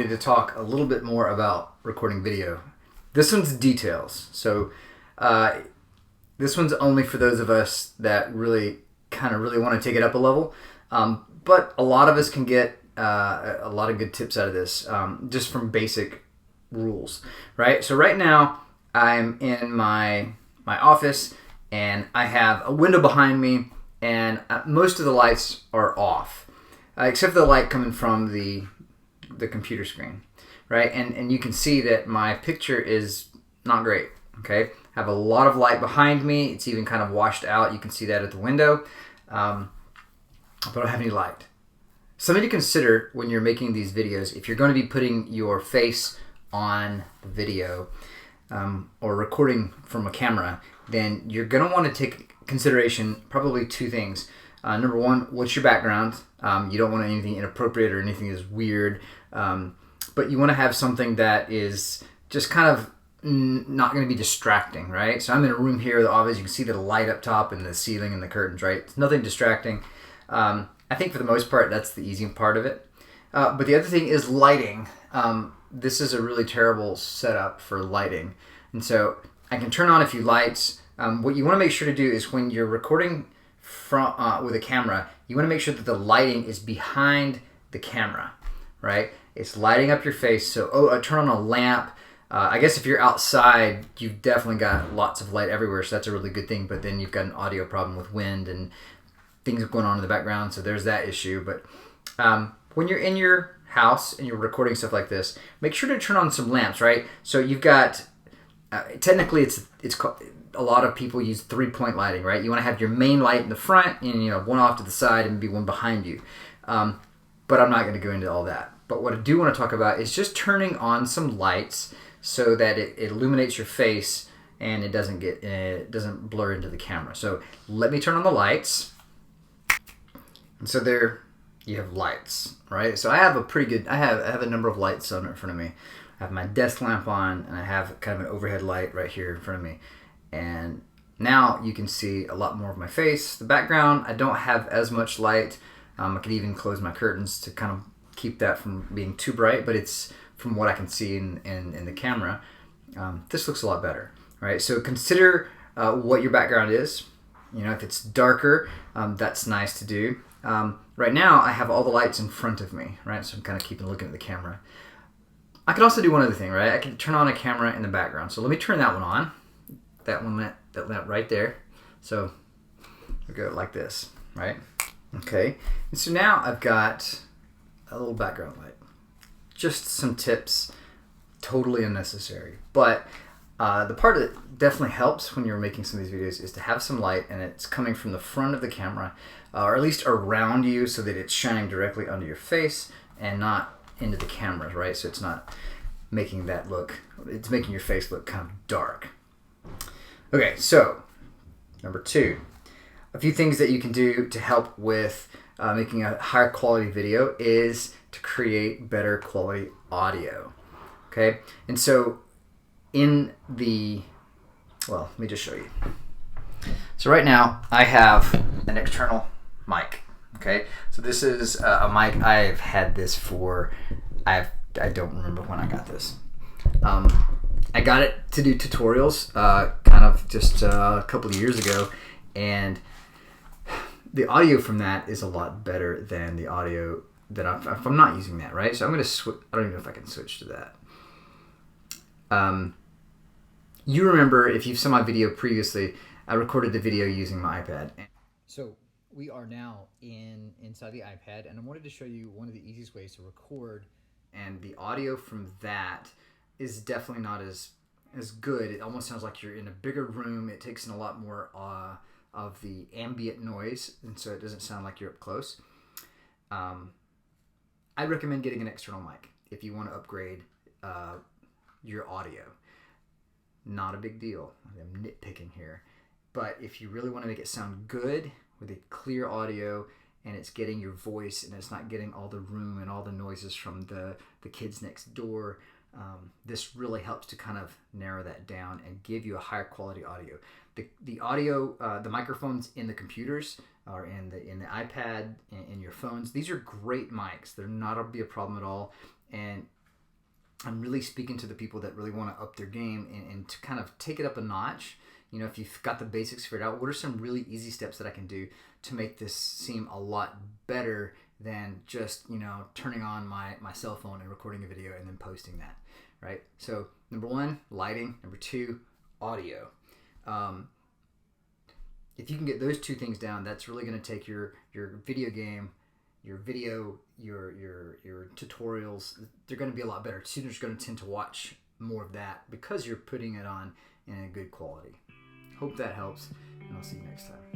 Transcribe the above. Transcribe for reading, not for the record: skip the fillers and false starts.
opportunity to talk a little bit more about recording video. This one's details. So this one's only for those of us that really want to take it up a level. But a lot of us can get a lot of good tips out of this just from basic rules, right? So right now I'm in my office and I have a window behind me and most of the lights are off, except for the light coming from the computer screen, right? And you can see that my picture is not great, okay? I have a lot of light behind me. It's even kind of washed out. You can see that at the window. But I don't have any light. Something to consider when you're making these videos, if you're going to be putting your face on the video or recording from a camera, then you're going to want to take consideration probably two things. Number one, what's your background? You don't want anything inappropriate or anything that's weird, but you want to have something that is just kind of not going to be distracting, right? So I'm in a room here, the obvious, you can see the light up top and the ceiling and the curtains, right? It's nothing distracting. I think for the most part, that's the easy part of it. But the other thing is lighting. This is a really terrible setup for lighting. And so I can turn on a few lights. What you want to make sure to do is when you're recording from with a camera, you want to make sure that the lighting is behind the camera, right? It's lighting up your face. So turn on a lamp. I guess if you're outside, you've definitely got lots of light everywhere, so that's a really good thing. But then you've got an audio problem with wind and things going on in the background, so there's that issue. But when you're in your house and you're recording stuff like this, make sure to turn on some lamps, right? So you've got technically it's called, a lot of people use 3-point lighting, right? You want to have your main light in the front and one off to the side and maybe one behind you. But I'm not going to go into all that. But what I do want to talk about is just turning on some lights so that it illuminates your face and it doesn't blur into the camera. So let me turn on the lights. And so there you have lights, right? So I have I have a number of lights on in front of me. I have my desk lamp on and I have kind of an overhead light right here in front of me. And now you can see a lot more of my face. The background, I don't have as much light. I could even close my curtains to kind of keep that from being too bright, but it's from what I can see in the camera. This looks a lot better, right? So consider what your background is. If it's darker, that's nice to do. Right now, I have all the lights in front of me, right? So I'm kind of keeping looking at the camera. I could also do one other thing, right? I can turn on a camera in the background. So let me turn that one on. That lamp right there. So we go like this, right? Okay. And so now I've got a little background light. Just some tips, totally unnecessary. But the part that definitely helps when you're making some of these videos is to have some light and it's coming from the front of the camera, or at least around you so that it's shining directly under your face and not into the cameras, right? So it's not making it's making your face look kind of dark. Okay, so number 2, a few things that you can do to help with making a higher quality video is to create better quality audio. Okay, and so let me just show you. So right now I have an external mic. Okay, so this is a mic. I've had this I don't remember when I got this. I got it to do tutorials kind of just a couple of years ago, and the audio from that is a lot better than the audio that if I'm not using that, right? So I'm going to switch. I don't even know if I can switch to that. You remember, if you've seen my video previously, I recorded the video using my iPad. So we are now inside the iPad, and I wanted to show you one of the easiest ways to record, and the audio from that is definitely not as good. It almost sounds like you're in a bigger room. It takes in a lot more of the ambient noise, and so it doesn't sound like you're up close. I recommend getting an external mic if you want to upgrade your audio. Not a big deal. I'm nitpicking here. But if you really want to make it sound good with a clear audio and it's getting your voice and it's not getting all the room and all the noises from the kids next door, this really helps to kind of narrow that down and give you a higher quality audio. The audio, the microphones in the computers or in the iPad and in your phones, these are great mics. They're not be a problem at all. And I'm really speaking to the people that really want to up their game and to kind of take it up a notch. You know, if you've got the basics figured out, what are some really easy steps that I can do to make this seem a lot better than just, you know, turning on my cell phone and recording a video and then posting that, right? So number one, lighting. Number two, audio. If you can get those two things down, that's really going to take your video game, your video, your tutorials. They're going to be a lot better. Students are going to tend to watch more of that because you're putting it on in a good quality. Hope that helps, and I'll see you next time.